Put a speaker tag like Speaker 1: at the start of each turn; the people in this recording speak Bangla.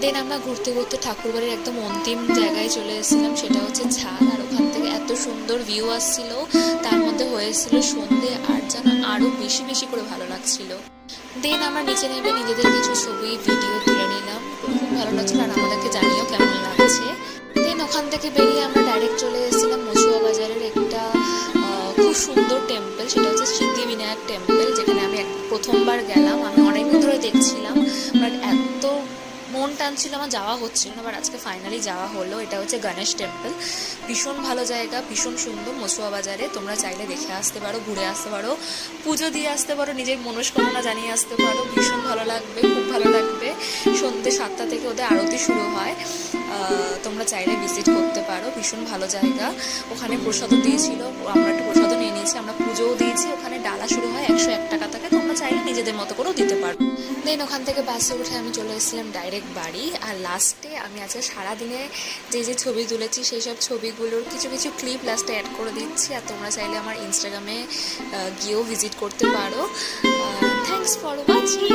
Speaker 1: দেন আমরা ঘুরতে ঘুরতে ঠাকুরবাড়ির একদম অন্তিম জায়গায় চলে এসেছিলাম, সেটা হচ্ছে ছাদ। আর ওখান থেকে এত সুন্দর ভিউ আসছিল, তার মধ্যে হয়েছিল সন্ধে, আর যেন আরও বেশি বেশি করে ভালো লাগছিল। দেন আমরা নিচে নেমে নিজেদের কিছু ছবি ভিডিও তুলে নিলাম, খুব ভালো লাগছিল। আর আমাদেরকে জানিও কেমন লাগছে। দেন ওখান থেকে বেরিয়ে আমরা ডাইরেক্ট চলে এসেছিলাম মছুয়া বাজারের একটা খুব সুন্দর টেম্পল, সেটা হচ্ছে সিদ্ধিবিনায়ক টেম্পল, যেখানে আমি প্রথমবার গেলাম। আমি অনেকদিন ধরে দেখছিলাম, বাট এত মন টানছিল আমার, যাওয়া হচ্ছিল না, বাট আজকে ফাইনালি যাওয়া হলো। এটা হচ্ছে গণেশ টেম্পল, ভীষণ ভালো জায়গা, ভীষণ সুন্দর। মছুয়া বাজারে তোমরা চাইলে দেখে আসতে পারো, ঘুরে আসতে পারো, পুজো দিয়ে আসতে পারো, নিজের মনস্কামনা জানিয়ে আসতে পারো। ভীষণ ভালো লাগবে, খুব ভালো লাগবে। সন্ধ্যে 7টা থেকে ওদের আরতি শুরু হয়, তোমরা চাইলে ভিজিট করতে পারো। ভীষণ ভালো জায়গা। ওখানে প্রসাদও দিয়েছিল, আমরা একটু প্রসাদও নিয়ে নিয়েছি, আমরা পুজোও দিয়েছি। ওখানে ডালা শুরু হয় 101 টাকা থেকে, তোমরা চাইলে নিজেদের মতো করেও দিতে পারো। দেন ওখান থেকে বাসে উঠে আমি চলে এসেছিলাম ডাইরেক্ট বাড়ি। আর লাস্টে আমি আজকে সারাদিনে যে যে ছবি তুলেছি সেই সব ছবিগুলোর কিছু কিছু ক্লিপ লাস্টে অ্যাড করে দিচ্ছি, আর তোমরা চাইলে আমার ইনস্টাগ্রামে গিয়েও ভিজিট করতে পারো। Thanks for watching.